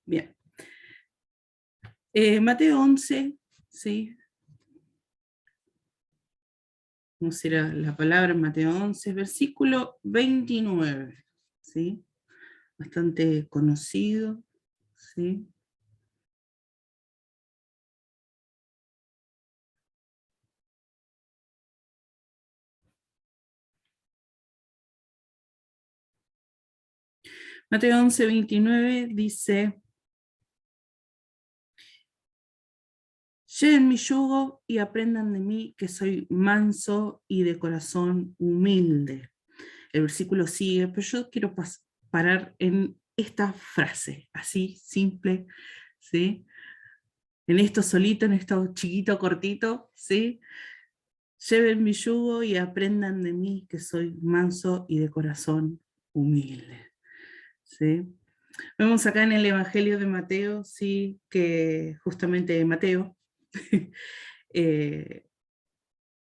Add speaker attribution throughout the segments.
Speaker 1: Bien. Mateo 11, ¿sí? Vamos a ir a la palabra Mateo 11, versículo 29, ¿sí? Bastante conocido, ¿sí? Mateo 11, 29 dice: lleven mi yugo y aprendan de mí, que soy manso y de corazón humilde. El versículo sigue, pero yo quiero parar en esta frase, así, simple, ¿sí? En esto solito, en esto chiquito, cortito, ¿sí? Lleven mi yugo y aprendan de mí, que soy manso y de corazón humilde, ¿sí? Vemos acá en el Evangelio de Mateo, ¿sí? Que justamente Mateo eh,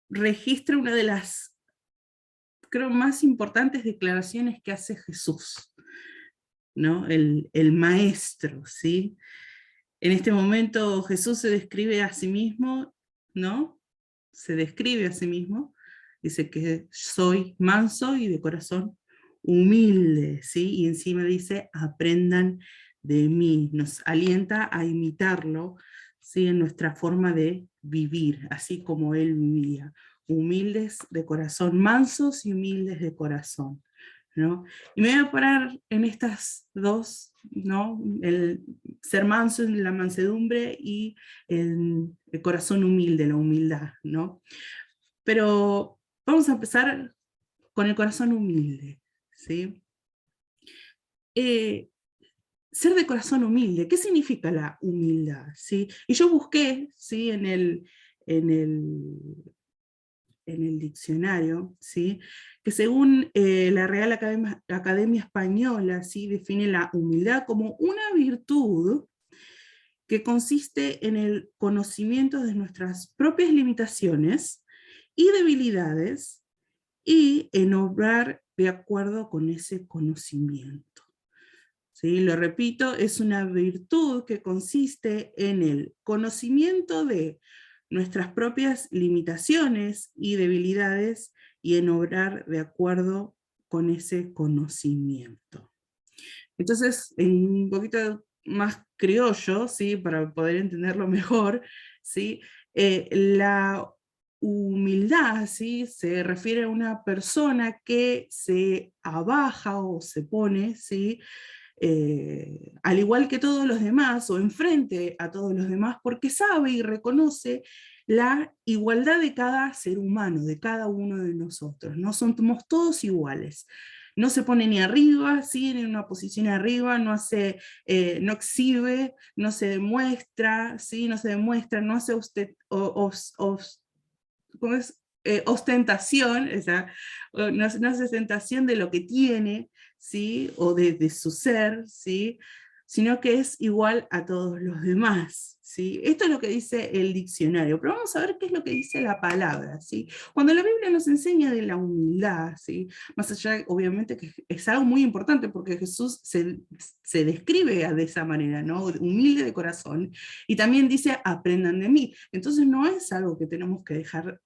Speaker 1: registra una de las, creo, más importantes declaraciones que hace Jesús, ¿no? El maestro, ¿sí? En este momento Jesús se describe a sí mismo, ¿no? Se describe a sí mismo, dice que soy manso y de corazón humilde, ¿sí? Y encima dice, aprendan de mí, nos alienta a imitarlo, ¿sí? En nuestra forma de vivir, así como él vivía, humildes de corazón, mansos y humildes de corazón, ¿no? Y me voy a parar en estas dos, ¿no? El ser manso en la mansedumbre y el corazón humilde, la humildad, ¿no? Pero vamos a empezar con el corazón humilde, ¿sí? Eh, Ser de corazón humilde, ¿qué significa la humildad? ¿Sí? Y yo busqué, ¿sí? En el, en el diccionario, ¿sí? Que según la Real Academia Española, ¿sí? Define la humildad como una virtud que consiste en el conocimiento de nuestras propias limitaciones y debilidades y en obrar de acuerdo con ese conocimiento. ¿Sí? Lo repito, es una virtud que consiste en el conocimiento de nuestras propias limitaciones y debilidades y en obrar de acuerdo con ese conocimiento. Entonces, en un poquito más criollo, ¿sí? Para poder entenderlo mejor, ¿sí? La humildad, ¿sí? Se refiere a una persona que se abaja o se pone, ¿sí? Al igual que todos los demás, o enfrente a todos los demás, porque sabe y reconoce la igualdad de cada ser humano, de cada uno de nosotros. No somos todos iguales. No se pone ni arriba, ¿sí? En una posición arriba, no exhibe, no se demuestra, ¿sí? No se demuestra, no hace usted, ¿cómo es? Ostentación, no hace ostentación de lo que tiene, ¿sí? O de su ser, ¿sí? Sino que es igual a todos los demás, ¿sí? Esto es lo que dice el diccionario, pero vamos a ver qué es lo que dice la palabra, ¿sí? Cuando la Biblia nos enseña de la humildad, ¿sí? Más allá, obviamente, que es algo muy importante porque Jesús se describe de esa manera, ¿no? Humilde de corazón, y también dice, aprendan de mí. Entonces no es algo que tenemos que dejar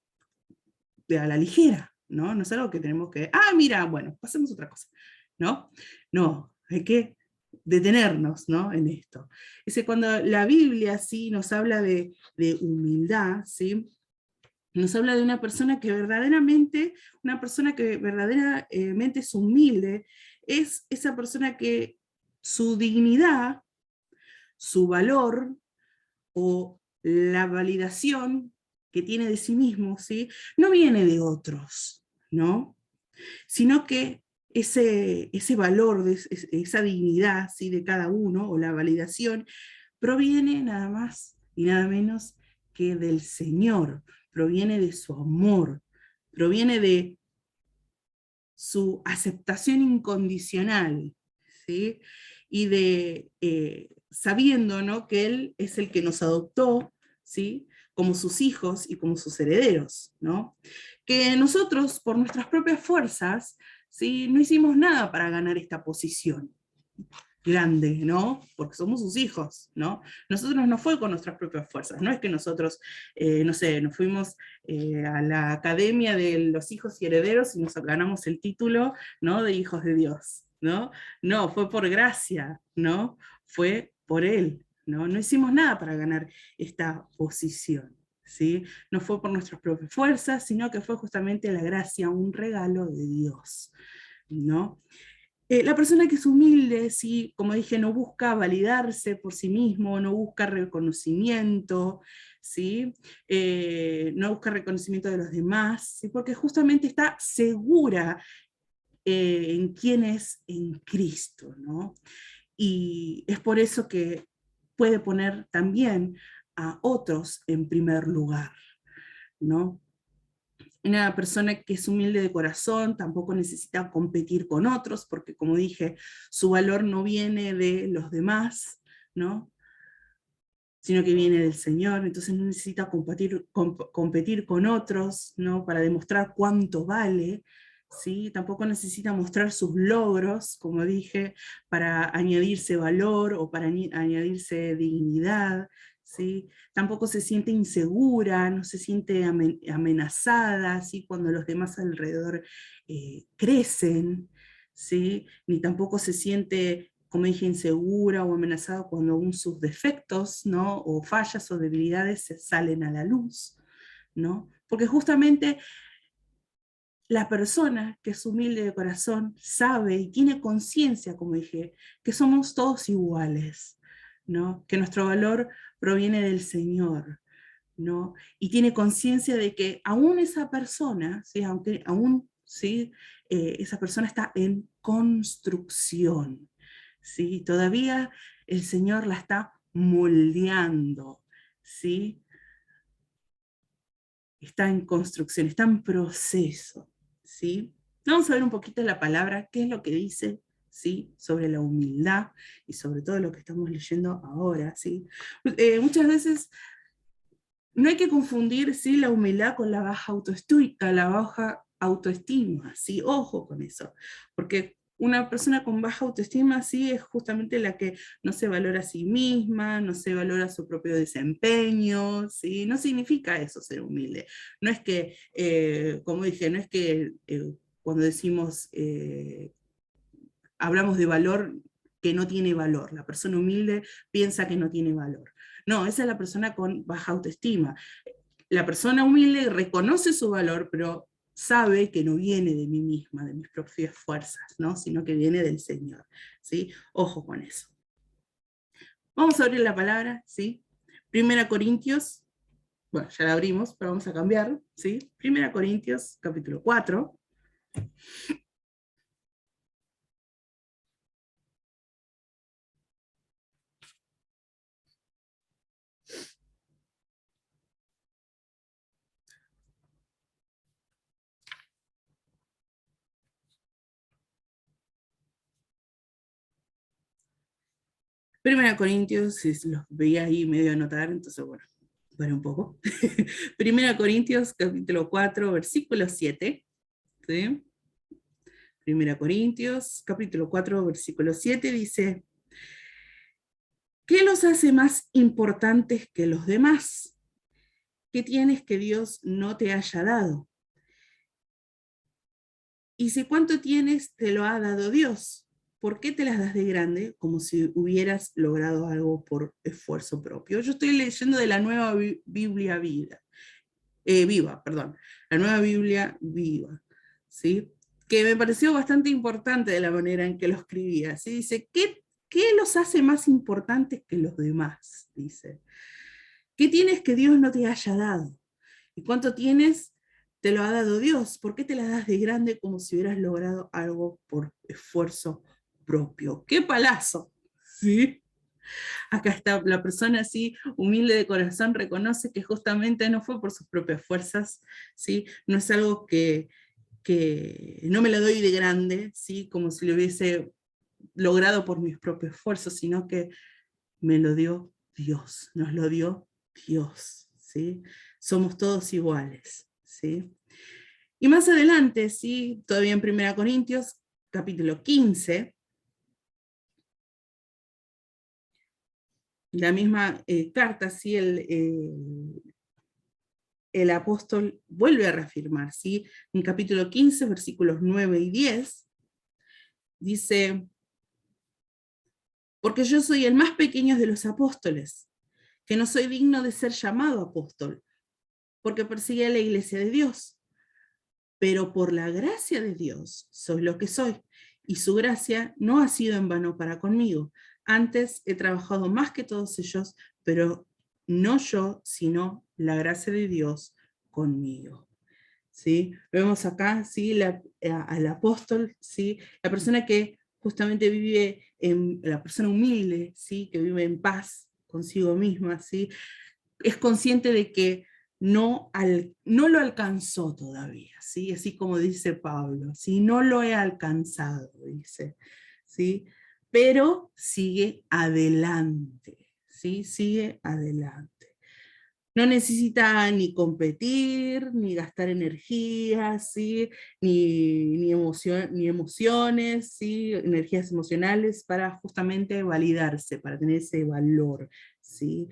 Speaker 1: a la ligera, ¿no? No es algo que tenemos que, mira, bueno, pasemos a otra cosa, ¿no? No, hay que detenernos, ¿no? En esto. Dice, cuando la Biblia sí nos habla de humildad, ¿sí? Nos habla de una persona que verdaderamente es humilde, es esa persona que su dignidad, su valor o la validación que tiene de sí mismo, ¿sí? No viene de otros, ¿no? Sino que ese valor, esa dignidad, ¿sí? De cada uno, o la validación, proviene nada más y nada menos que del Señor, proviene de su amor, proviene de su aceptación incondicional, ¿sí? Y de sabiendo, ¿no? Que Él es el que nos adoptó, ¿sí? Como sus hijos y como sus herederos, ¿no? Que nosotros, por nuestras propias fuerzas, ¿sí? No hicimos nada para ganar esta posición, grande, ¿no? Porque somos sus hijos, ¿no? Nosotros no fue con nuestras propias fuerzas, no es que nosotros, no sé, nos fuimos a la academia de los hijos y herederos y nos ganamos el título, ¿no? De hijos de Dios, ¿no? No, fue por gracia, ¿no? Fue por Él, ¿no? No hicimos nada para ganar esta posición, ¿sí? No fue por nuestras propias fuerzas, sino que fue justamente la gracia, un regalo de Dios, ¿no? La persona que es humilde, ¿sí? Como dije, no busca validarse por sí mismo, no busca reconocimiento, ¿sí? No busca reconocimiento de los demás, ¿sí? Porque justamente está segura en quién es en Cristo, ¿no? Y es por eso que puede poner también a otros en primer lugar, ¿no? Una persona que es humilde de corazón tampoco necesita competir con otros, porque como dije, su valor no viene de los demás, ¿no? Sino que viene del Señor, entonces no necesita competir con otros, ¿no? Para demostrar cuánto vale, ¿sí? Tampoco necesita mostrar sus logros, como dije, para añadirse valor o para añadirse dignidad, ¿sí? Tampoco se siente insegura, no se siente amenazada, ¿sí? Cuando los demás alrededor crecen, ¿sí? Ni tampoco se siente, como dije, insegura o amenazada cuando aún sus defectos, ¿no? O fallas o debilidades se salen a la luz, ¿no? Porque justamente la persona que es humilde de corazón sabe y tiene conciencia, como dije, que somos todos iguales, ¿no? Que nuestro valor proviene del Señor, ¿no? Y tiene conciencia de que aún esa persona, ¿sí? Aunque aún, ¿sí? Esa persona está en construcción, ¿sí? Todavía el Señor la está moldeando, ¿sí? Está en construcción, está en proceso, ¿sí? Vamos a ver un poquito la palabra, qué es lo que dice, ¿sí? Sobre la humildad y sobre todo lo que estamos leyendo ahora, ¿sí? Muchas veces no hay que confundir, ¿sí? La humildad con la baja autoestima, ¿sí? Ojo con eso, porque una persona con baja autoestima sí es justamente la que no se valora a sí misma, no se valora su propio desempeño, ¿sí? No significa eso ser humilde. No es que, como dije, no es que cuando decimos, hablamos de valor que no tiene valor. La persona humilde piensa que no tiene valor. No, esa es la persona con baja autoestima. La persona humilde reconoce su valor, pero sabe que no viene de mí misma, de mis propias fuerzas, ¿no? Sino que viene del Señor, ¿sí? Ojo con eso. Vamos a abrir la palabra, ¿sí? Primera Corintios, bueno, ya la abrimos, pero vamos a cambiar, ¿sí? Primera Corintios, capítulo 4. Primera Corintios, si los veía ahí medio anotar, entonces bueno, para un poco. Primera Corintios, capítulo 4, versículo 7. ¿Sí? Primera Corintios, capítulo 4, versículo 7 dice, ¿qué los hace más importantes que los demás? ¿Qué tienes que Dios no te haya dado? Y si cuánto tienes te lo ha dado Dios, ¿por qué te las das de grande como si hubieras logrado algo por esfuerzo propio? Yo estoy leyendo de la nueva Biblia viva, perdón, la nueva Biblia viva, ¿sí? Que me pareció bastante importante de la manera en que lo escribía, ¿sí? Dice, ¿qué los hace más importantes que los demás? Dice, ¿qué tienes que Dios no te haya dado? ¿Y cuánto tienes? Te lo ha dado Dios. ¿Por qué te la das de grande como si hubieras logrado algo por esfuerzo propio? ¡Qué palazo! ¿Sí? Acá está la persona así, humilde de corazón, reconoce que justamente no fue por sus propias fuerzas, ¿sí? No es algo que no me la doy de grande, ¿sí? Como si lo hubiese logrado por mis propios esfuerzos, sino que me lo dio Dios, nos lo dio Dios, ¿sí? Somos todos iguales, ¿sí? Y más adelante, ¿sí? Todavía en 1 Corintios, capítulo 15, la misma carta, ¿sí? El apóstol vuelve a reafirmar, ¿sí? En capítulo 15, versículos 9 y 10, dice: porque yo soy el más pequeño de los apóstoles, que no soy digno de ser llamado apóstol, porque perseguí a la iglesia de Dios, pero por la gracia de Dios soy lo que soy, y su gracia no ha sido en vano para conmigo. Antes he trabajado más que todos ellos, pero no yo, sino la gracia de Dios conmigo. ¿Sí? Vemos acá, ¿sí? Al apóstol, ¿sí? La persona que justamente vive, la persona humilde, ¿sí? Que vive en paz consigo misma, ¿sí? Es consciente de que no lo alcanzó todavía, ¿sí? Así como dice Pablo, ¿sí? No lo he alcanzado, dice, ¿sí? Pero sigue adelante, ¿sí? Sigue adelante. No necesita ni competir, ni gastar energía, ¿sí? Ni emociones, ¿sí? Energías emocionales para justamente validarse, para tener ese valor, ¿sí?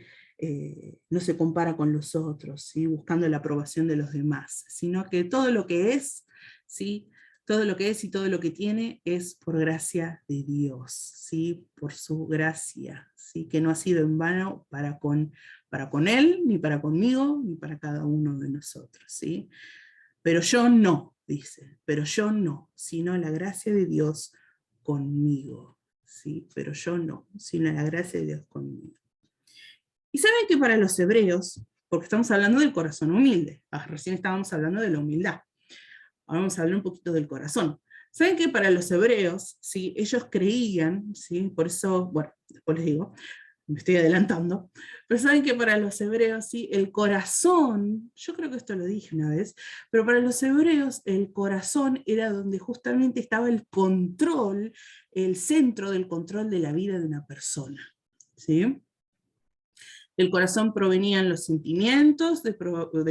Speaker 1: No se compara con los otros, ¿sí? Buscando la aprobación de los demás, sino que todo lo que es, ¿sí? Todo lo que es y todo lo que tiene es por gracia de Dios, ¿sí? Por su gracia, ¿sí? Que no ha sido en vano para con él, ni para conmigo, ni para cada uno de nosotros, ¿sí? Pero yo no, dice, pero yo no, sino la gracia de Dios conmigo, ¿sí? Pero yo no, sino la gracia de Dios conmigo. Y saben que para los hebreos, porque estamos hablando del corazón humilde, recién estábamos hablando de la humildad, ahora vamos a hablar un poquito del corazón. Saben que para los hebreos, ¿sí? Ellos creían, ¿sí? Por eso, bueno, después les digo, me estoy adelantando, pero saben que para los hebreos, ¿sí? El corazón, yo creo que esto lo dije una vez, pero para los hebreos el corazón era donde justamente estaba el control, el centro del control de la vida de una persona, ¿sí? Del corazón provenían los sentimientos, del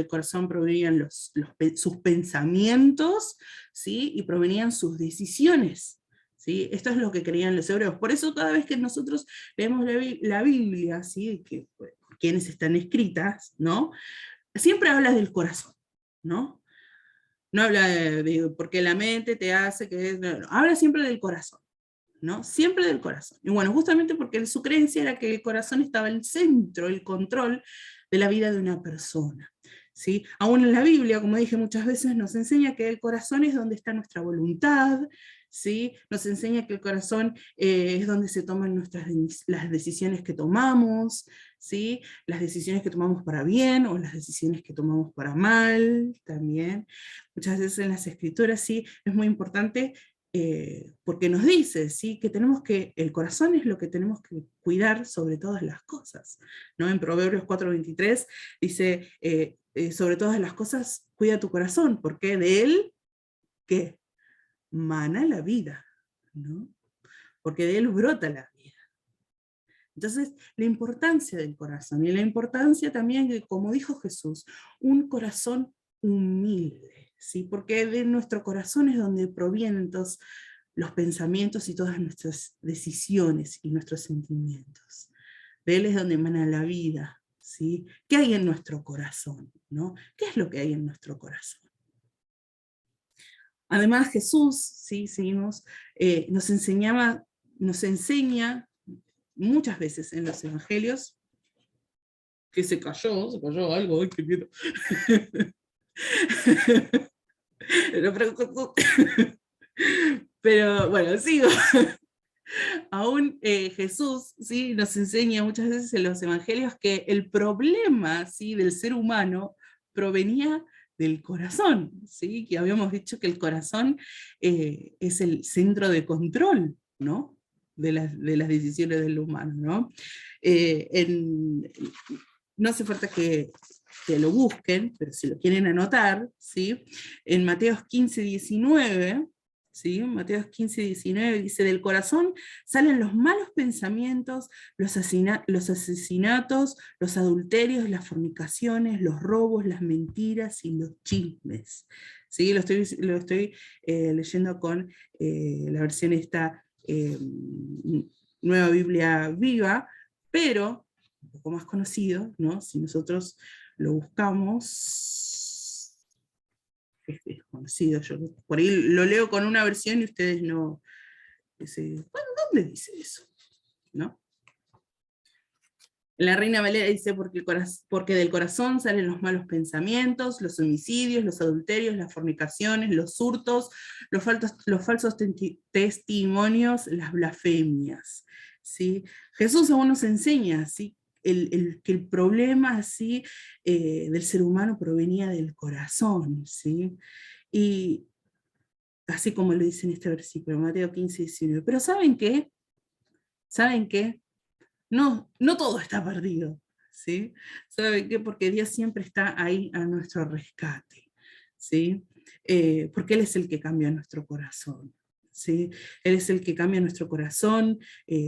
Speaker 1: corazón provenían sus pensamientos, ¿sí? Y provenían sus decisiones. ¿Sí? Esto es lo que creían los hebreos. Por eso cada vez que nosotros leemos la Biblia, ¿sí? Que, quienes están escritas, ¿no? Siempre habla del corazón, ¿no? No habla porque la mente te hace que... No, habla siempre del corazón, ¿no? Siempre del corazón. Y bueno, justamente porque su creencia era que el corazón estaba en el centro, el control de la vida de una persona. ¿Sí? Aún en la Biblia, como dije muchas veces, nos enseña que el corazón es donde está nuestra voluntad, ¿sí? Nos enseña que el corazón es donde se toman las decisiones que tomamos, ¿sí? Las decisiones que tomamos para bien o las decisiones que tomamos para mal también. Muchas veces en las escrituras sí es muy importante porque nos dice, ¿sí? Que el corazón es lo que tenemos que cuidar sobre todas las cosas, ¿no? En Proverbios 4:23 dice, sobre todas las cosas, cuida tu corazón, porque de él, ¿qué? Mana la vida, ¿no? Porque de él brota la vida. Entonces, la importancia del corazón, y la importancia también, de, como dijo Jesús, un corazón humilde, ¿sí? Porque de nuestro corazón es donde provienen todos los pensamientos y todas nuestras decisiones y nuestros sentimientos. De él es donde emana la vida, ¿sí? ¿Qué hay en nuestro corazón, ¿no? ¿Qué es lo que hay en nuestro corazón? Además, Jesús, ¿sí? Seguimos, nos enseña muchas veces en los evangelios, que se cayó algo, ¡ay, qué miedo! Pero bueno, sigo. Aún Jesús, ¿sí? Nos enseña muchas veces en los evangelios que el problema, ¿sí? Del ser humano provenía del corazón, ¿sí? Que habíamos dicho que el corazón es el centro de control, ¿no? De las decisiones del humano, ¿no? No hace falta que lo busquen, pero si lo quieren anotar, ¿sí? En Mateos 15:19, ¿sí? Mateos 15:19 dice, del corazón salen los malos pensamientos, los asesinatos, los adulterios, las fornicaciones, los robos, las mentiras y los chismes. ¿Sí? Lo estoy leyendo con la versión esta Nueva Biblia Viva, pero poco más conocido, ¿no? Si nosotros lo buscamos, es conocido, yo por ahí lo leo con una versión y ustedes no, bueno, ¿dónde dice eso? ¿No? La Reina Valera dice, porque del corazón salen los malos pensamientos, los homicidios, los adulterios, las fornicaciones, los hurtos, los falsos testimonios, las blasfemias. ¿Sí? Jesús aún nos enseña, ¿sí? Que el problema, ¿sí? Del ser humano provenía del corazón. ¿Sí? Y así como lo dice en este versículo, Mateo 15, 19. Pero ¿saben qué? ¿Saben qué? No, no todo está perdido, ¿sí? ¿Sabe qué? Porque Dios siempre está ahí a nuestro rescate, ¿sí? Porque Él es el que cambia nuestro corazón, ¿sí? Él es el que cambia nuestro corazón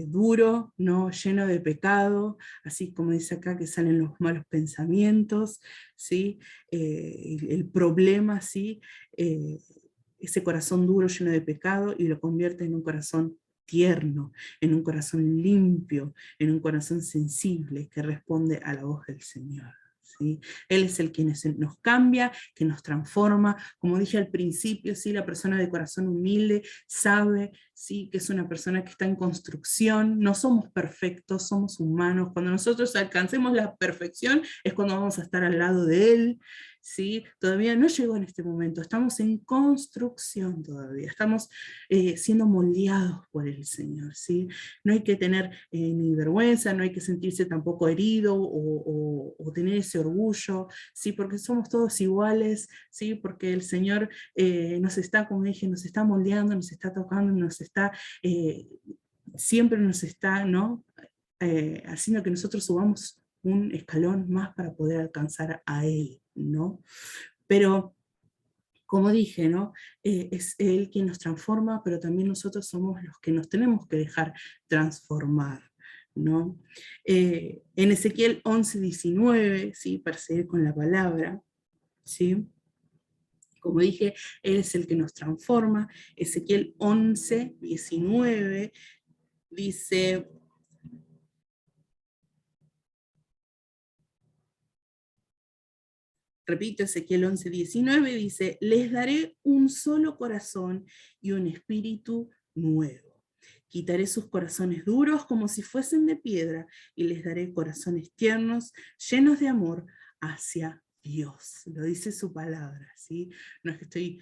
Speaker 1: duro, ¿no? Lleno de pecado, así como dice acá que salen los malos pensamientos, ¿sí? El problema, ¿sí? Ese corazón duro lleno de pecado y lo convierte en un corazón tierno, en un corazón limpio, en un corazón sensible que responde a la voz del Señor. ¿Sí? Él es el que nos cambia, que nos transforma. Como dije al principio, ¿sí? La persona de corazón humilde sabe, ¿sí? Que es una persona que está en construcción. No somos perfectos, somos humanos. Cuando nosotros alcancemos la perfección es cuando vamos a estar al lado de Él. ¿Sí? Todavía no llegó en este momento, estamos en construcción todavía, estamos siendo moldeados por el Señor. ¿Sí? No hay que tener ni vergüenza, no hay que sentirse tampoco herido o tener ese orgullo, ¿sí? Porque somos todos iguales, ¿sí? Porque el Señor nos está, como dije, nos está moldeando, nos está tocando, siempre nos está, ¿no? Haciendo que nosotros subamos un escalón más para poder alcanzar a Él, ¿no? Pero, como dije, ¿no? Es Él quien nos transforma, pero también nosotros somos los que nos tenemos que dejar transformar, ¿no? En Ezequiel 11:19, ¿sí? Para seguir con la palabra, ¿sí? Como dije, Él es el que nos transforma. Ezequiel 11:19 dice... Repito, Ezequiel 11:19 dice, les daré un solo corazón y un espíritu nuevo. Quitaré sus corazones duros como si fuesen de piedra y les daré corazones tiernos, llenos de amor hacia Dios. Lo dice su palabra, ¿sí? No es que estoy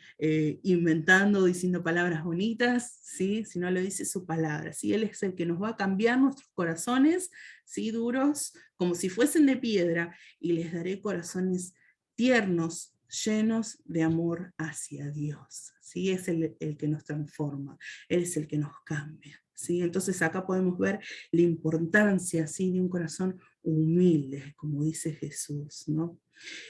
Speaker 1: inventando, diciendo palabras bonitas, ¿sí? Sino lo dice su palabra, ¿sí? Él es el que nos va a cambiar nuestros corazones, ¿sí? Duros como si fuesen de piedra y les daré corazones tiernos, llenos de amor hacia Dios. ¿Sí? Es el que nos transforma, Él es el que nos cambia. ¿Sí? Entonces acá podemos ver la importancia, ¿sí? De un corazón humilde, como dice Jesús, ¿no?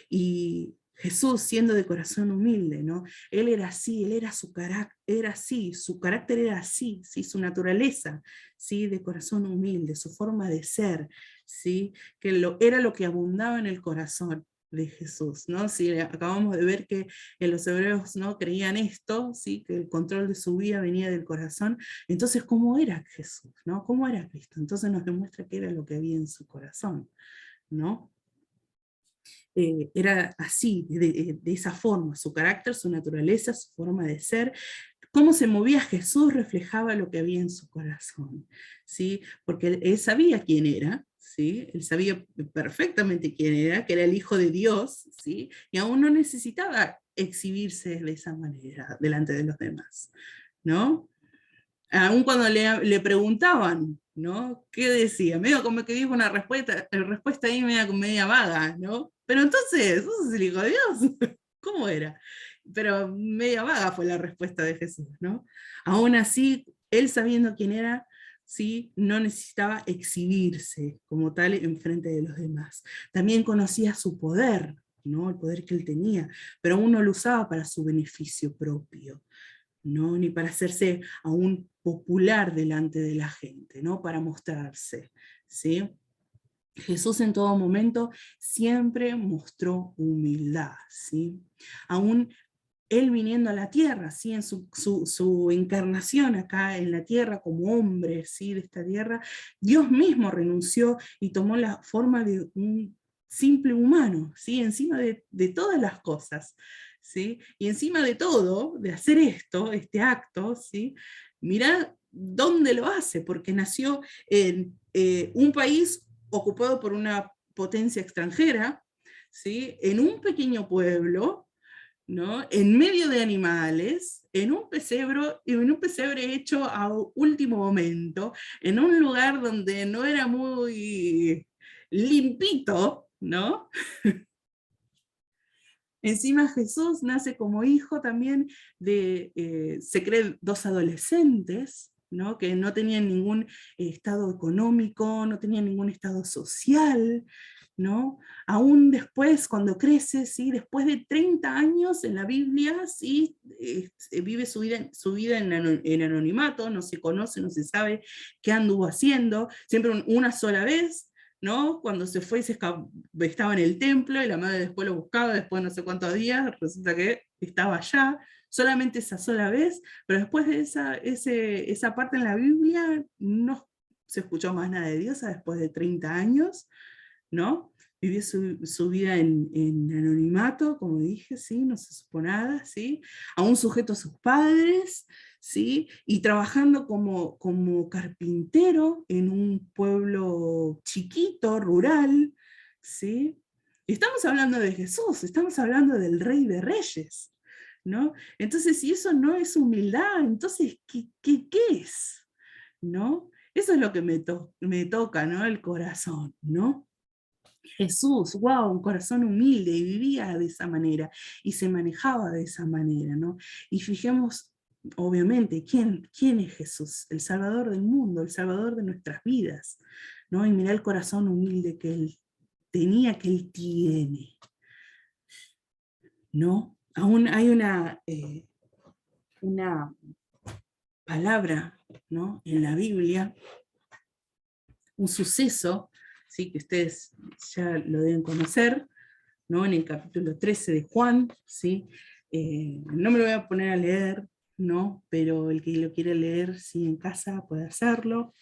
Speaker 1: Y Jesús, siendo de corazón humilde, ¿no? Él era así, él era su carácter, era así, su carácter era así, ¿sí? Su naturaleza, ¿sí? De corazón humilde, su forma de ser, ¿sí? Era lo que abundaba en el corazón de Jesús, ¿no? Si acabamos de ver que en los hebreos, ¿no? Creían esto, ¿sí? Que el control de su vida venía del corazón. Entonces, ¿cómo era Jesús, ¿no? ¿Cómo era Cristo? Entonces nos demuestra que era lo que había en su corazón, ¿no? Era así, de esa forma, su carácter, su naturaleza, su forma de ser. Cómo se movía Jesús reflejaba lo que había en su corazón, ¿sí? Porque él sabía quién era, ¿sí? Él sabía perfectamente quién era, que era el Hijo de Dios, ¿sí? Y aún no necesitaba exhibirse de esa manera delante de los demás, ¿no? Aún cuando le preguntaban, ¿no? ¿Qué decía? Medio como que dijo una respuesta ahí media vaga, ¿no? Pero entonces, ¿vos sos el Hijo de Dios? ¿Cómo era? Pero media vaga fue la respuesta de Jesús, ¿no? Aún así, él sabiendo quién era, ¿sí? No necesitaba exhibirse como tal en frente de los demás. También conocía su poder, ¿no? El poder que él tenía, pero aún no lo usaba para su beneficio propio, ¿no? Ni para hacerse aún popular delante de la gente, ¿no? Para mostrarse, ¿sí? Jesús en todo momento siempre mostró humildad, ¿sí? Aún él viniendo a la tierra, ¿sí? En su encarnación acá en la tierra como hombre, ¿sí? De esta tierra, Dios mismo renunció y tomó la forma de un simple humano, ¿sí? Encima de todas las cosas, ¿sí? Y encima de todo, de hacer esto, este acto, ¿sí? Mirá dónde lo hace, porque nació en un país ocupado por una potencia extranjera, ¿sí? En un pequeño pueblo, ¿no? En medio de animales, en un pesebre hecho a último momento, en un lugar donde no era muy limpito, ¿no? Encima Jesús nace como hijo también se cree, dos adolescentes, ¿no? Que no tenían ningún estado económico, no tenían ningún estado social, ¿no? Aún después, cuando crece, ¿sí? Después de 30 años en la Biblia, ¿sí? Vive su vida en anonimato, no se conoce, no se sabe qué anduvo haciendo, siempre una sola vez, ¿no? Cuando se fue, estaba en el templo y la madre después lo buscaba, después de no sé cuántos días, resulta que estaba allá, solamente esa sola vez, pero después de esa parte en la Biblia no se escuchó más nada de Dios después de 30 años, ¿no? Vivió su vida en anonimato, como dije, ¿sí? No se supo nada, ¿sí? Aún sujeto a sus padres, ¿sí? Y trabajando como carpintero en un pueblo chiquito, rural, ¿sí? Y estamos hablando de Jesús, estamos hablando del Rey de Reyes, ¿no? Entonces, si eso no es humildad, entonces, ¿qué es? ¿No? Eso es lo que me toca, ¿no? El corazón, ¿no? Jesús, wow, un corazón humilde, y vivía de esa manera, y se manejaba de esa manera, ¿no? Y fijemos, obviamente, ¿quién es Jesús? El Salvador del mundo, el Salvador de nuestras vidas, ¿no? Y mira el corazón humilde que él tenía, que él tiene, ¿no? Aún hay una palabra, ¿no? En la Biblia, un suceso, ¿sí? Que ustedes ya lo deben conocer, ¿no? En el capítulo 13 de Juan, ¿sí? No me lo voy a poner a leer, ¿no? Pero el que lo quiera leer, sí, en casa puede hacerlo.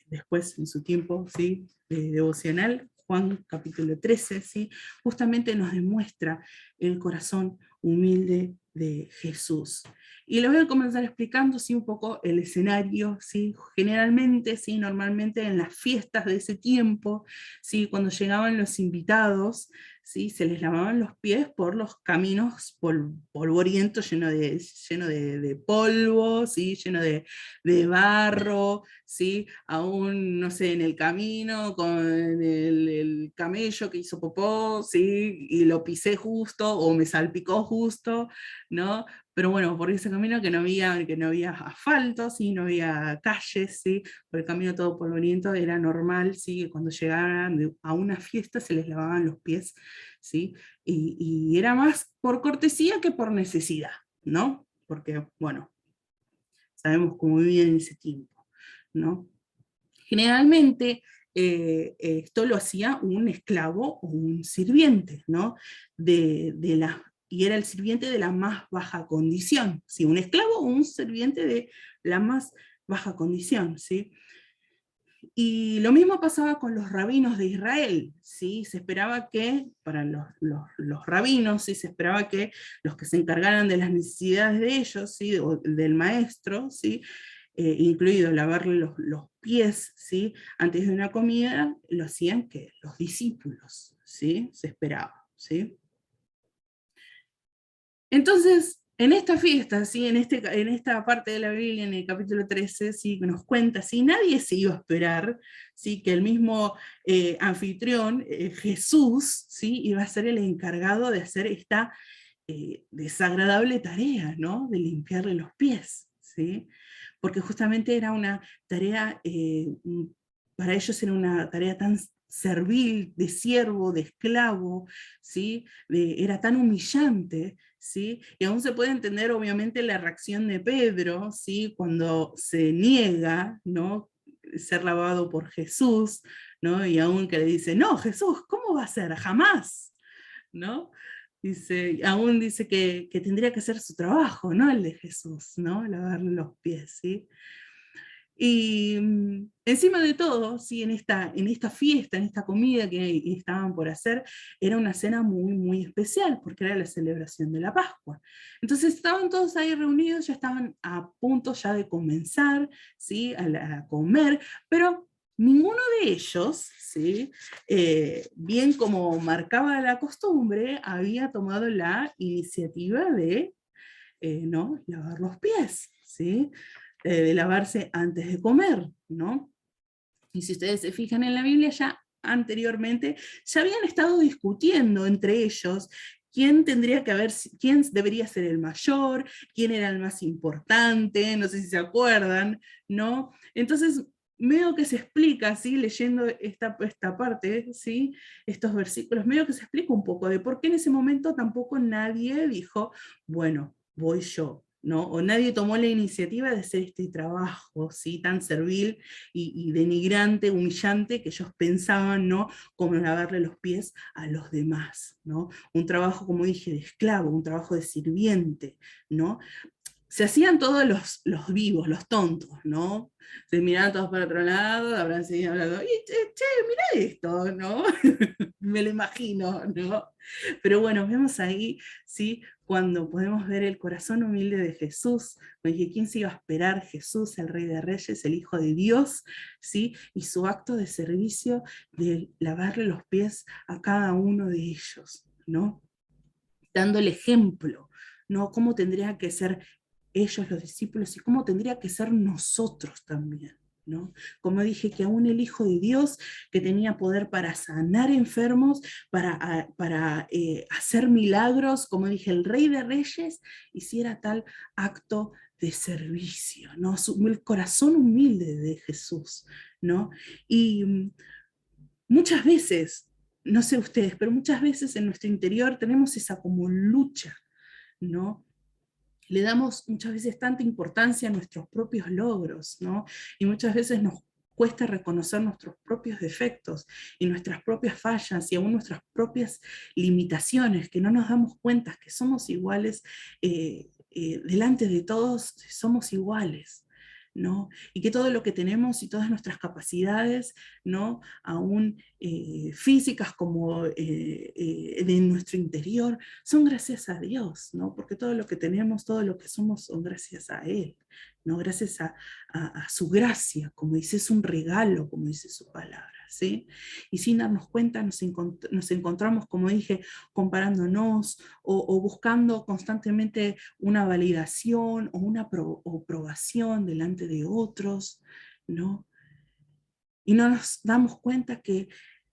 Speaker 1: Después, en su tiempo, ¿sí? Devocional, Juan capítulo 13, ¿sí? Justamente nos demuestra el corazón humilde de Jesús. Y les voy a comenzar explicando, ¿sí? Un poco el escenario, ¿sí? Generalmente, ¿sí? Normalmente en las fiestas de ese tiempo, ¿sí? Cuando llegaban los invitados, ¿sí? Se les lavaban los pies por los caminos polvorientos, lleno de polvo, ¿sí? Lleno de barro, ¿sí? Aún, no sé, en el camino con el camello que hizo popó, ¿sí? Y lo pisé justo o me salpicó justo, ¿no? Pero bueno, por ese camino que no había asfalto, ¿sí? No había calles, ¿sí? Por el camino todo polvoriento, era normal, ¿sí? Que cuando llegaran a una fiesta se les lavaban los pies, ¿sí? Y era más por cortesía que por necesidad, ¿no? Porque, bueno, sabemos cómo vivían en ese tiempo, ¿no? Generalmente esto lo hacía un esclavo o un sirviente, ¿no? Y era el sirviente de la más baja condición, ¿sí? Un esclavo o un sirviente de la más baja condición, ¿sí? Y lo mismo pasaba con los rabinos de Israel, ¿sí? Se esperaba que, para los rabinos, ¿sí? Se esperaba que los que se encargaran de las necesidades de ellos, ¿sí? O del maestro, ¿sí? Incluido lavarle los pies, ¿sí? Antes de una comida, lo hacían que los discípulos, ¿sí? Se esperaba, ¿sí? Entonces, en esta fiesta, ¿sí? En esta parte de la Biblia, en el capítulo 13, ¿sí? Nos cuenta, ¿sí? Nadie se iba a esperar, ¿sí? Que el mismo anfitrión, Jesús, ¿sí? Iba a ser el encargado de hacer esta desagradable tarea, ¿no? De limpiarle los pies, ¿sí? Porque justamente era una tarea, para ellos era una tarea tan servil, de siervo, de esclavo, ¿sí? Era tan humillante, ¿sí? Y aún se puede entender obviamente la reacción de Pedro, ¿sí? Cuando se niega, ¿no? Ser lavado por Jesús, ¿no? Y aún que le dice, no, Jesús, ¿cómo va a ser? Jamás, ¿no? Dice, aún dice que tendría que ser su trabajo, ¿no? El de Jesús, ¿no? Lavarle los pies, ¿sí? Y encima de todo, ¿sí? En esta fiesta, en esta comida que estaban por hacer, era una cena muy, muy especial, porque era la celebración de la Pascua. Entonces estaban todos ahí reunidos, ya estaban a punto ya de comenzar, ¿sí? A comer, pero ninguno de ellos, ¿sí? Bien como marcaba la costumbre, había tomado la iniciativa de, ¿no? Lavar los pies, ¿sí? De lavarse antes de comer, ¿no? Y si ustedes se fijan en la Biblia, ya anteriormente ya habían estado discutiendo entre ellos quién debería ser el mayor, quién era el más importante, no sé si se acuerdan, ¿no? Entonces, medio que se explica, ¿sí? Leyendo esta parte, ¿sí? Estos versículos, medio que se explica un poco de por qué en ese momento tampoco nadie dijo, bueno, voy yo, ¿no? O nadie tomó la iniciativa de hacer este trabajo, ¿sí? Tan servil y denigrante, humillante, que ellos pensaban, ¿no? Como lavarle los pies a los demás, ¿no? Un trabajo, como dije, de esclavo, un trabajo de sirviente, ¿no? Se hacían todos los vivos, los tontos, ¿no? Se miraban todos para otro lado, habrán seguido hablando, y, che, mira esto, ¿no? Me lo imagino, ¿no? Pero bueno, vemos ahí, ¿sí? Cuando podemos ver el corazón humilde de Jesús, dije, ¿quién se iba a esperar? Jesús, el Rey de Reyes, el Hijo de Dios, ¿sí? Y su acto de servicio de lavarle los pies a cada uno de ellos, ¿no? Dando el ejemplo, ¿no? Cómo tendría que ser ellos los discípulos y cómo tendría que ser nosotros también, ¿no? Como dije, que aún el Hijo de Dios, que tenía poder para sanar enfermos, para hacer milagros, como dije, el Rey de Reyes, hiciera tal acto de servicio, ¿no? El corazón humilde de Jesús, ¿no? Y muchas veces, no sé ustedes, pero muchas veces en nuestro interior tenemos esa como lucha, ¿no? Le damos muchas veces tanta importancia a nuestros propios logros, ¿no? Y muchas veces nos cuesta reconocer nuestros propios defectos y nuestras propias fallas y aún nuestras propias limitaciones, que no nos damos cuenta que somos iguales, delante de todos somos iguales, ¿no? Y que todo lo que tenemos y todas nuestras capacidades, ¿no? Aún físicas como de nuestro interior, son gracias a Dios, ¿no? Porque todo lo que tenemos, todo lo que somos, son gracias a Él, ¿no? Gracias a su gracia, como dice, es un regalo, como dice su palabra, ¿sí? Y sin darnos cuenta nos encontramos, como dije, comparándonos o buscando constantemente una validación o una aprobación delante de otros, ¿no? Y no nos damos cuenta que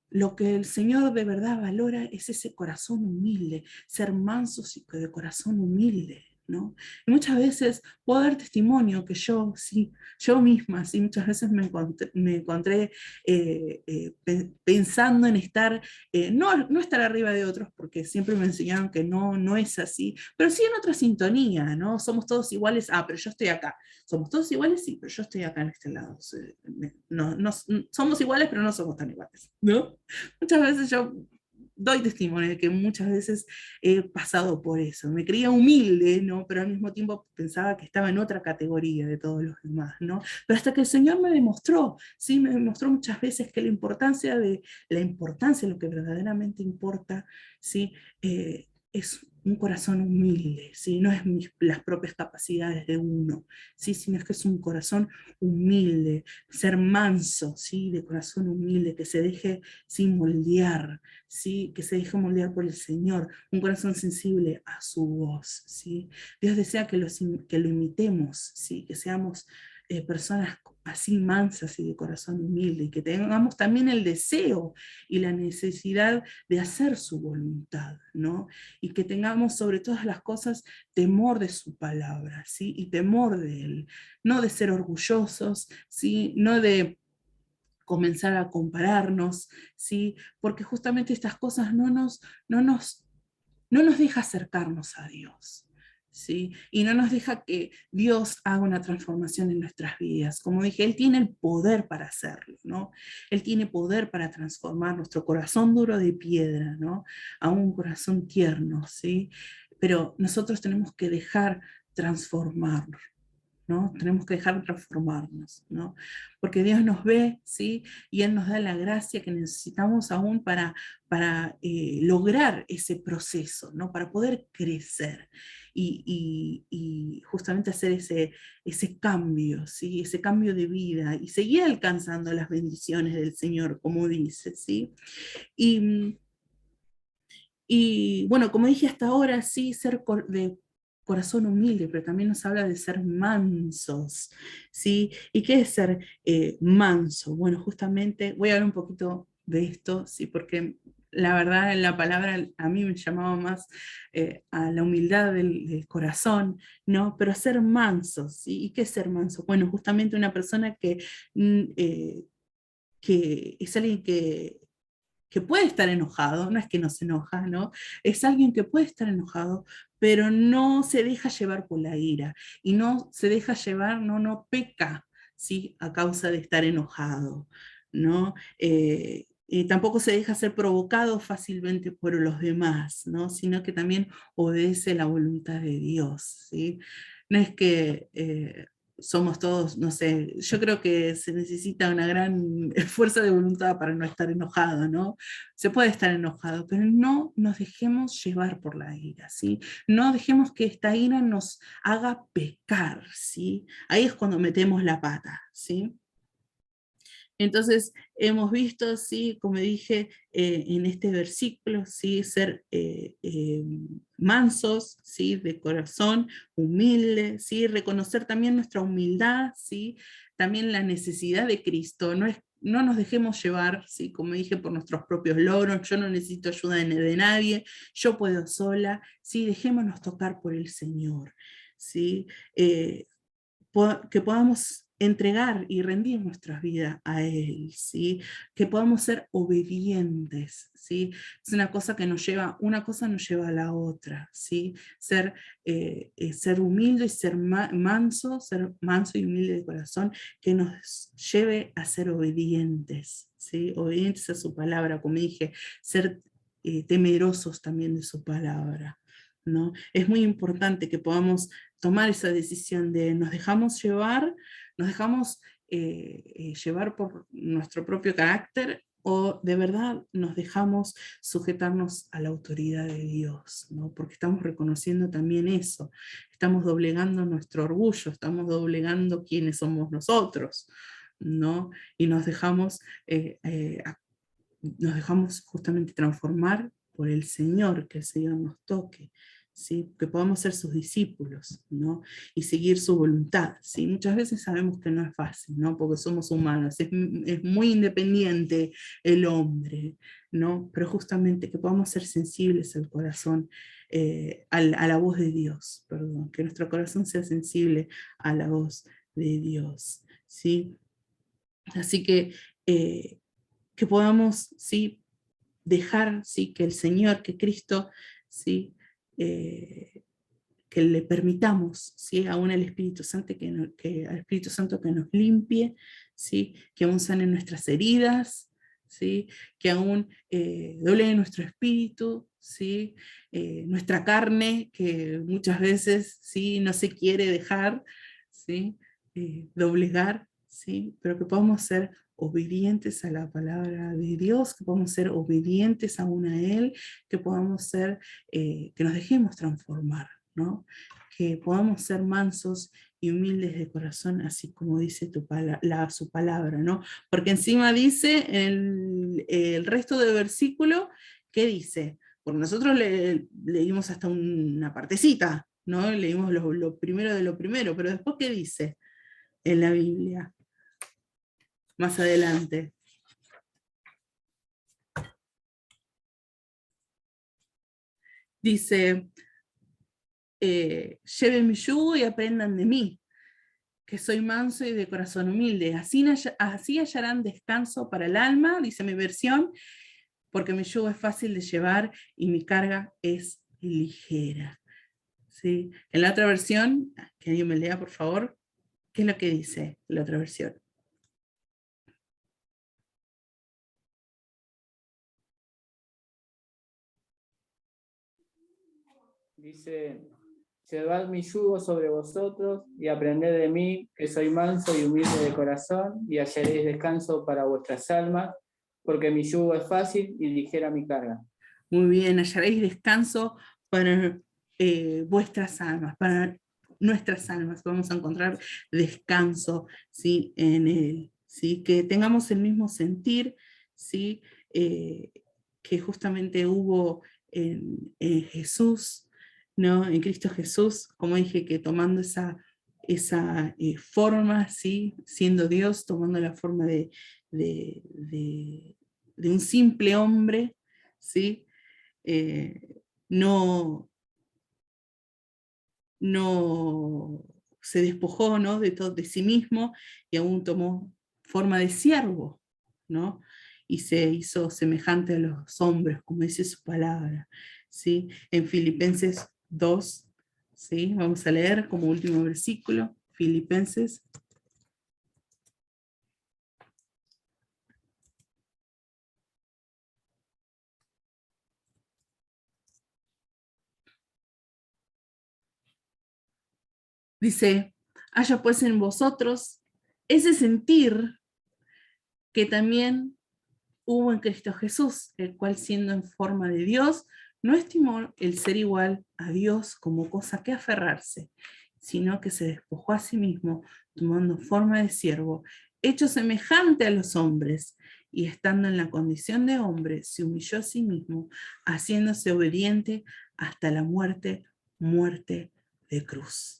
Speaker 1: lo que el Señor de verdad valora es ese corazón humilde, ser mansos y de corazón humilde, ¿no? Y muchas veces puedo dar testimonio que yo, sí, yo misma, sí, muchas veces me encontré pensando en estar, no estar arriba de otros, porque siempre me enseñaron que no es así, pero sí en otra sintonía, ¿no? Somos todos iguales, pero yo estoy acá. Somos todos iguales, sí, pero yo estoy acá en este lado. No, somos iguales, pero no somos tan iguales, ¿no? Muchas veces yo doy testimonio de que muchas veces he pasado por eso. Me creía humilde, ¿no? Pero al mismo tiempo pensaba que estaba en otra categoría de todos los demás, ¿no? Pero hasta que el Señor me demostró, sí, me demostró muchas veces que la importancia de lo que verdaderamente importa, ¿sí? Es un corazón humilde, ¿sí? No es las propias capacidades de uno, ¿sí? Sino es que es un corazón humilde, ser manso, ¿sí? De corazón humilde, que se deje sin moldear, ¿sí? Que se deje moldear por el Señor, un corazón sensible a su voz, ¿sí? Dios desea que lo imitemos, ¿sí? Que seamos personas así mansas y de corazón humilde, y que tengamos también el deseo y la necesidad de hacer su voluntad, ¿no? Y que tengamos sobre todas las cosas temor de su palabra, ¿sí? Y temor de Él, no de ser orgullosos, ¿sí? No de comenzar a compararnos, ¿sí? Porque justamente estas cosas no nos deja acercarnos a Dios, ¿sí? Y no nos deja que Dios haga una transformación en nuestras vidas. Como dije, Él tiene el poder para hacerlo, ¿no? Él tiene poder para transformar nuestro corazón duro de piedra, ¿no? A un corazón tierno, ¿sí? Pero nosotros tenemos que dejar transformarnos, ¿no? Tenemos que dejar de transformarnos, ¿no? Porque Dios nos ve, ¿sí? Y Él nos da la gracia que necesitamos aún para lograr ese proceso, ¿no? Para poder crecer y justamente hacer ese cambio, ¿sí? Ese cambio de vida y seguir alcanzando las bendiciones del Señor, como dice, ¿sí? Y, y bueno, como dije hasta ahora, sí, de corazón humilde, pero también nos habla de ser mansos, ¿sí? ¿Y qué es ser manso? Bueno, justamente voy a hablar un poquito de esto, ¿sí? Porque la verdad la palabra a mí me llamaba más a la humildad del corazón, ¿no? Pero ser mansos, ¿sí? ¿Y qué es ser manso? Bueno, justamente una persona que es alguien que puede estar enojado, no es que no se enoja, ¿no? Es alguien que puede estar enojado, pero no se deja llevar por la ira y no se deja llevar, no peca, ¿sí? A causa de estar enojado, ¿no? Y tampoco se deja ser provocado fácilmente por los demás, ¿no? Sino que también obedece la voluntad de Dios, ¿sí? No es que somos todos, no sé, yo creo que se necesita una gran fuerza de voluntad para no estar enojado, ¿no? Se puede estar enojado, pero no nos dejemos llevar por la ira, ¿sí? No dejemos que esta ira nos haga pecar, ¿sí? Ahí es cuando metemos la pata, ¿sí? Entonces, hemos visto, sí, como dije en este versículo, sí, ser mansos, sí, de corazón, humildes, sí, reconocer también nuestra humildad, sí, también la necesidad de Cristo. No nos dejemos llevar, sí, como dije, por nuestros propios logros. Yo no necesito ayuda de nadie, yo puedo sola, sí, dejémonos tocar por el Señor, sí. Que podamos entregar y rendir nuestras vidas a Él, ¿sí? Que podamos ser obedientes, ¿sí? Es una cosa nos lleva a la otra, ¿sí? Ser humilde y ser manso y humilde de corazón, que nos lleve a ser obedientes, ¿sí? Obedientes a su palabra, como dije, ser temerosos también de su palabra, ¿no? Es muy importante que podamos tomar esa decisión de nos dejamos llevar por nuestro propio carácter o de verdad nos dejamos sujetarnos a la autoridad de Dios, ¿no? Porque estamos reconociendo también eso, estamos doblegando nuestro orgullo, estamos doblegando quiénes somos nosotros, ¿no? Y nos dejamos justamente transformar por el Señor, que el Señor nos toque, ¿sí? Que podamos ser sus discípulos, ¿no? Y seguir su voluntad, ¿sí? Muchas veces sabemos que no es fácil, ¿no? Porque somos humanos, es muy independiente el hombre, ¿no? Pero justamente que podamos ser sensibles al corazón, a la voz de Dios, perdón, que nuestro corazón sea sensible a la voz de Dios, ¿sí? Así que podamos, ¿sí? Dejar, ¿sí? Que el Señor, que Cristo, ¿sí? Eh, que le permitamos, ¿sí? Aún al Espíritu Santo al Espíritu Santo que nos limpie, ¿sí? Que aún sane nuestras heridas, ¿sí? Que aún doble nuestro espíritu, ¿sí? Nuestra carne, que muchas veces, ¿sí? No se quiere dejar, ¿sí? Doblegar, ¿sí? Pero que podamos ser obedientes a la palabra de Dios, que podamos ser obedientes aún a Él, que podamos ser, que nos dejemos transformar, ¿no? Que podamos ser mansos y humildes de corazón, así como dice su palabra, ¿no? Porque encima dice el resto del versículo, ¿qué dice? Porque nosotros leímos hasta una partecita, ¿no? Leímos lo primero de lo primero, pero después, ¿qué dice en la Biblia? Más adelante. Dice, lleven mi yugo y aprendan de mí, que soy manso y de corazón humilde. Así hallarán descanso para el alma, dice mi versión, porque mi yugo es fácil de llevar y mi carga es ligera. ¿sí? En la otra versión, que alguien me lea, por favor, ¿qué es lo que dice la otra versión?
Speaker 2: Dice, llevad mi yugo sobre vosotros y aprended de mí, que soy manso y humilde de corazón, y hallaréis descanso para vuestras almas, porque mi yugo es fácil y ligera mi carga.
Speaker 1: Muy bien, hallaréis descanso para vuestras almas, para nuestras almas. Vamos a encontrar descanso, ¿sí? En él, ¿sí? Que tengamos el mismo sentir, ¿sí? Eh, que justamente hubo en Jesús, ¿no? En Cristo Jesús, como dije, que tomando esa forma, ¿sí? Siendo Dios, tomando la forma de, de- de un simple hombre, ¿sí? No, no se despojó, ¿no? de sí mismo y aún tomó forma de siervo, ¿no? Y se hizo semejante a los hombres, como dice su palabra, ¿sí? En Filipenses 2, ¿sí? Vamos a leer como último versículo, Filipenses. Dice, haya pues en vosotros ese sentir que también hubo en Cristo Jesús, el cual siendo en forma de Dios, no estimó el ser igual a Dios como cosa que aferrarse, sino que se despojó a sí mismo, tomando forma de siervo, hecho semejante a los hombres, y estando en la condición de hombre, se humilló a sí mismo, haciéndose obediente hasta la muerte, muerte de cruz.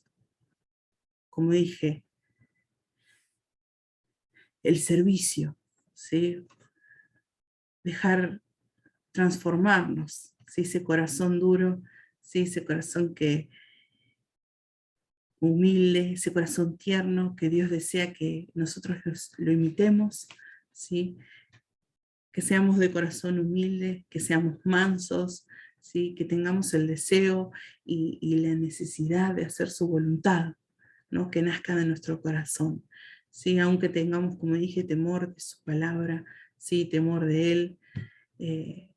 Speaker 1: Como dije, el servicio, ¿sí? Dejar transformarnos, ¿sí? Ese corazón duro, ¿sí? Ese corazón que humilde, ese corazón tierno que Dios desea que nosotros lo imitemos, ¿sí? Que seamos de corazón humilde, que seamos mansos, ¿sí? Que tengamos el deseo y la necesidad de hacer su voluntad, ¿no? Que nazca de nuestro corazón, ¿sí? Aunque tengamos, como dije, temor de su palabra, ¿sí? Temor de Él, eh,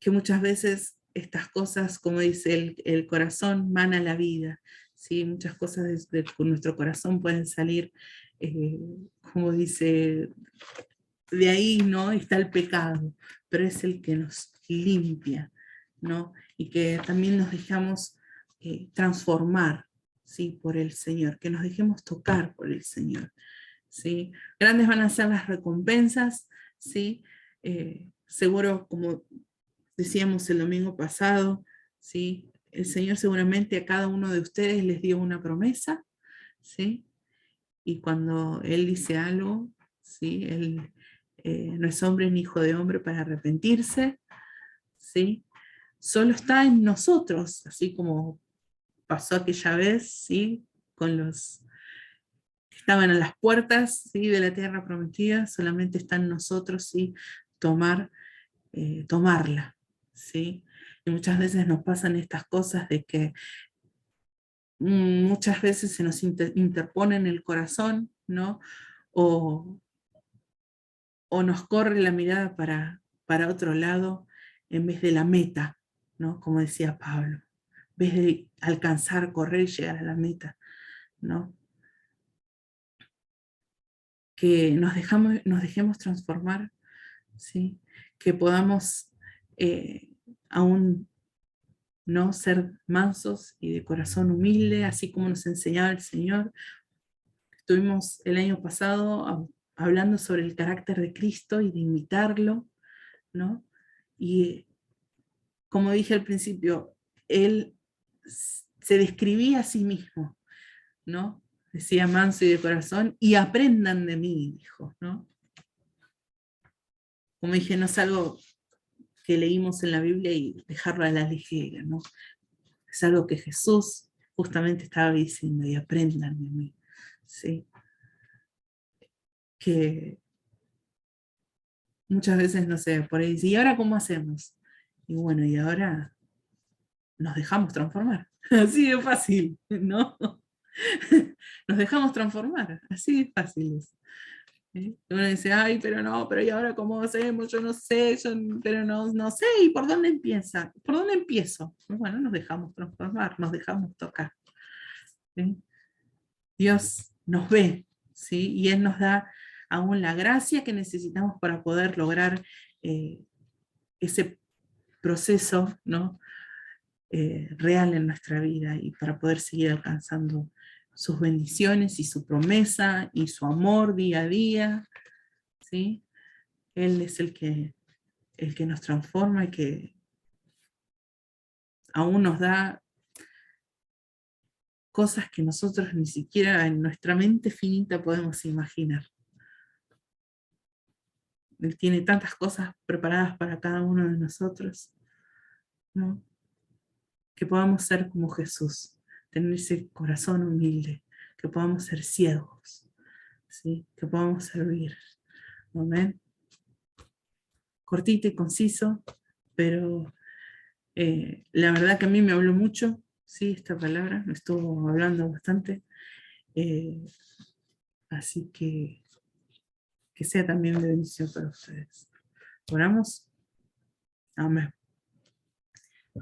Speaker 1: que muchas veces estas cosas, como dice el corazón, mana la vida, ¿sí? Muchas cosas con nuestro corazón pueden salir, eh, como dice, de ahí, ¿no? Está el pecado, pero es el que nos limpia, ¿no? Y que también nos dejamos transformar, ¿sí? Por el Señor, que nos dejemos tocar por el Señor, ¿sí? Grandes van a ser las recompensas, ¿sí? Seguro, como decíamos el domingo pasado, ¿sí? El Señor seguramente a cada uno de ustedes les dio una promesa, ¿sí? Y cuando Él dice algo, ¿sí? Él no es hombre ni hijo de hombre para arrepentirse, ¿sí? Solo está en nosotros, así como pasó aquella vez, ¿sí? Con los que estaban a las puertas, ¿sí? De la tierra prometida, solamente está en nosotros, ¿sí? Tomarla, ¿sí? Y muchas veces nos pasan estas cosas de que muchas veces se nos interpone en el corazón, ¿no? O, o nos corre la mirada para otro lado en vez de la meta, ¿no? Como decía Pablo, en vez de alcanzar, correr y llegar a la meta, ¿no? Que nos dejemos transformar, ¿sí? Que podamos aún no ser mansos y de corazón humilde, así como nos enseñaba el Señor. Estuvimos el año pasado hablando sobre el carácter de Cristo y de imitarlo, ¿no? Y como dije al principio, Él se describía a sí mismo, ¿no? Decía manso y de corazón, y aprendan de mí, dijo, ¿no? Como dije, no es algo que leímos en la Biblia y dejarlo a la ligera, ¿no? Es algo que Jesús justamente estaba diciendo, y aprendan de mí, ¿sí? Que muchas veces, no sé, por ahí dice, ¿y ahora cómo hacemos? Y bueno, y ahora nos dejamos transformar. Así de fácil, ¿no? Nos dejamos transformar, así de fácil es. ¿Sí? Uno dice, ay, pero no, pero ¿y ahora cómo hacemos? Yo no sé, pero no sé, ¿y por dónde empieza? ¿Por dónde empiezo? Bueno, nos dejamos transformar, nos dejamos tocar. ¿Sí? Dios nos ve, ¿sí? Y Él nos da aún la gracia que necesitamos para poder lograr ese proceso, ¿no? Real en nuestra vida y para poder seguir alcanzando sus bendiciones y su promesa y su amor día a día, ¿sí? Él es el que nos transforma y que aún nos da cosas que nosotros ni siquiera en nuestra mente finita podemos imaginar. Él tiene tantas cosas preparadas para cada uno de nosotros, ¿no? Que podamos ser como Jesús, tener ese corazón humilde, que podamos ser siervos, ¿sí? Que podamos servir. Amén. Cortito y conciso, pero la verdad que a mí me habló mucho, ¿sí? Esta palabra, me estuvo hablando bastante. Eh, Así que sea también de bendición para ustedes. Oramos. Amén.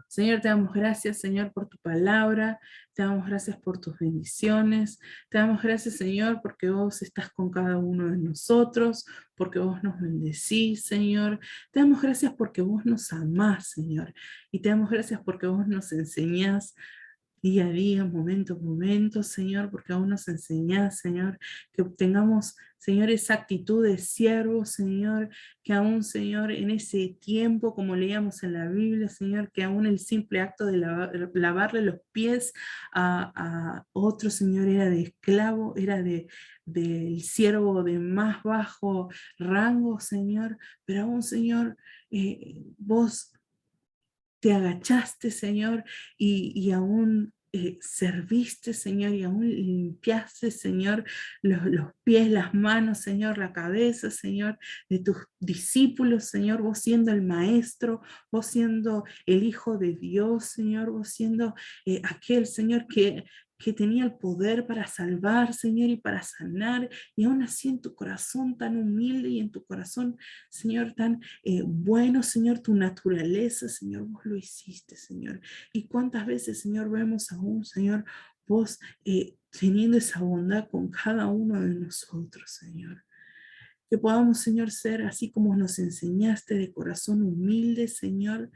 Speaker 1: Señor, te damos gracias, Señor, por tu palabra, te damos gracias por tus bendiciones, te damos gracias, Señor, porque vos estás con cada uno de nosotros, porque vos nos bendecís, Señor, te damos gracias porque vos nos amás, Señor, y te damos gracias porque vos nos enseñás día a día, momento a momento, Señor, porque aún nos enseñás, Señor, que tengamos, Señor, esa actitud de siervo, Señor, que aún, Señor, en ese tiempo, como leíamos en la Biblia, Señor, que aún el simple acto de lavarle los pies a otro, Señor, era de esclavo, era del siervo de más bajo rango, Señor, pero aún, Señor, vos te agachaste, Señor, y aún serviste, Señor, y aún limpiaste, Señor, los pies, las manos, Señor, la cabeza, Señor, de tus discípulos, Señor, vos siendo el maestro, vos siendo el Hijo de Dios, Señor, vos siendo aquel, Señor, que tenía el poder para salvar, Señor, y para sanar, y aún así en tu corazón tan humilde y en tu corazón, Señor, tan bueno, Señor, tu naturaleza, Señor, vos lo hiciste, Señor. Y cuántas veces, Señor, vemos aún, Señor, vos teniendo esa bondad con cada uno de nosotros, Señor. Que podamos, Señor, ser así como nos enseñaste, de corazón humilde, Señor,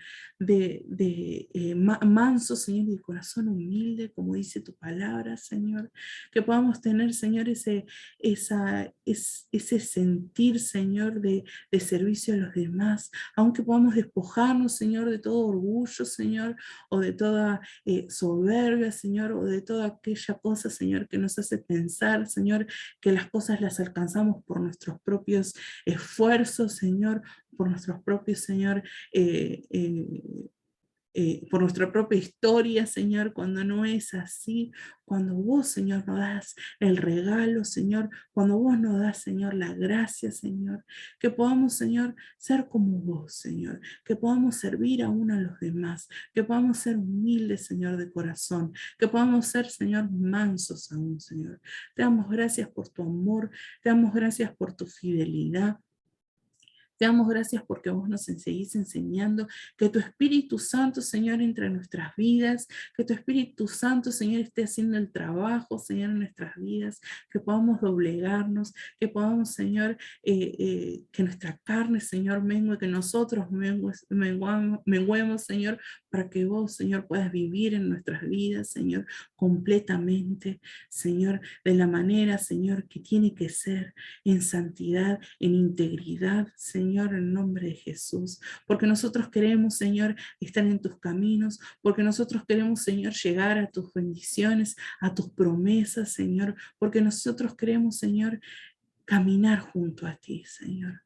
Speaker 1: manso, Señor, de corazón humilde, como dice tu palabra, Señor. Que podamos tener, Señor, ese sentir, Señor, de servicio a los demás, aunque podamos despojarnos, Señor, de todo orgullo, Señor, o de toda soberbia, Señor, o de toda aquella cosa, Señor, que nos hace pensar, Señor, que las cosas las alcanzamos por nuestros propios esfuerzos, Señor, por nuestros propios, Señor, por nuestra propia historia, Señor, cuando no es así, cuando vos, Señor, nos das el regalo, Señor, cuando vos nos das, Señor, la gracia, Señor, que podamos, Señor, ser como vos, Señor, que podamos servir aún a los demás, que podamos ser humildes, Señor, de corazón, que podamos ser, Señor, mansos aún, Señor. Te damos gracias por tu amor, te damos gracias por tu fidelidad. Te damos gracias porque vos nos seguís enseñando, que tu Espíritu Santo, Señor, entre en nuestras vidas, que tu Espíritu Santo, Señor, esté haciendo el trabajo, Señor, en nuestras vidas, que podamos doblegarnos, que podamos, Señor, que nuestra carne, Señor, mengue, que nosotros menguemos, Señor, para que vos, Señor, puedas vivir en nuestras vidas, Señor, completamente, Señor, de la manera, Señor, que tiene que ser, en santidad, en integridad, Señor, en nombre de Jesús, porque nosotros queremos, Señor, estar en tus caminos, porque nosotros queremos, Señor, llegar a tus bendiciones, a tus promesas, Señor, porque nosotros queremos, Señor, caminar junto a ti, Señor.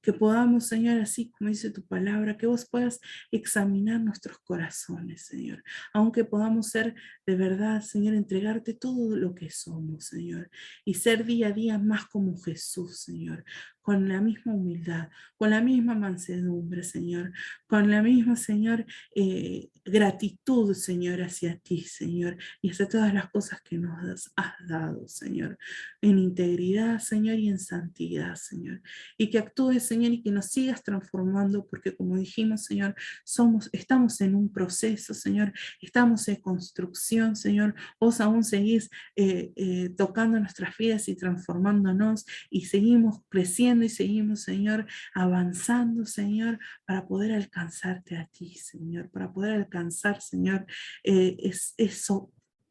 Speaker 1: Que podamos, Señor, así como dice tu palabra, que vos puedas examinar nuestros corazones, Señor. Aunque podamos ser de verdad, Señor, entregarte todo lo que somos, Señor. Y ser día a día más como Jesús, Señor. con la misma humildad, con la misma mansedumbre, Señor, con la misma, Señor, gratitud, Señor, hacia ti, Señor, y hacia todas las cosas que nos has dado, Señor, en integridad, Señor, y en santidad, Señor, y que actúes, Señor, y que nos sigas transformando, porque como dijimos, Señor, estamos en un proceso, Señor, estamos en construcción, Señor, vos aún seguís tocando nuestras vidas y transformándonos, y seguimos creciendo y seguimos, Señor, avanzando, Señor, para poder alcanzarte a ti, Señor, para poder alcanzar, Señor,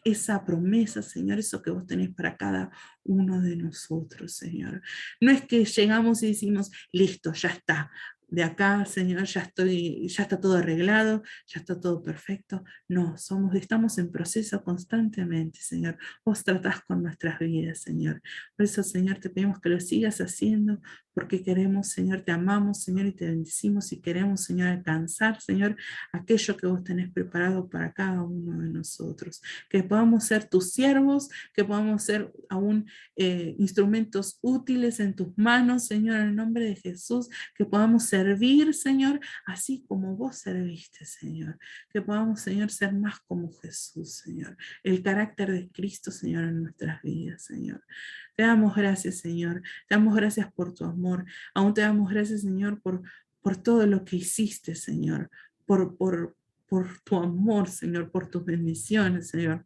Speaker 1: esa promesa, Señor, eso que vos tenés para cada uno de nosotros, Señor. No es que llegamos y decimos, listo, ya está. De acá, Señor, ya está todo arreglado, ya está todo perfecto. No, estamos en proceso constantemente, Señor. Vos tratás con nuestras vidas, Señor. Por eso, Señor, te pedimos que lo sigas haciendo, porque queremos, Señor, te amamos, Señor, y te bendecimos, y queremos, Señor, alcanzar, Señor, aquello que vos tenés preparado para cada uno de nosotros. Que podamos ser tus siervos, que podamos ser aún instrumentos útiles en tus manos, Señor, en el nombre de Jesús, que podamos servir, Señor, así como vos serviste, Señor, que podamos, Señor, ser más como Jesús, Señor, el carácter de Cristo, Señor, en nuestras vidas, Señor. Te damos gracias, Señor, te damos gracias por tu amor, aún te damos gracias, Señor, por todo lo que hiciste, Señor, por tu amor, Señor, por tus bendiciones, Señor,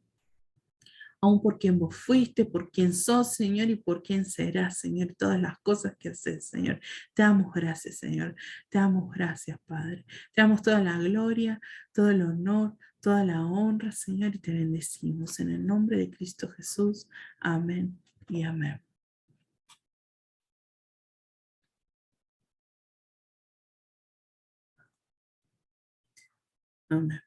Speaker 1: aún por quien vos fuiste, por quien sos, Señor, y por quien serás, Señor, todas las cosas que haces, Señor. Te damos gracias, Señor. Te damos gracias, Padre. Te damos toda la gloria, todo el honor, toda la honra, Señor, y te bendecimos en el nombre de Cristo Jesús. Amén y amén. Amén.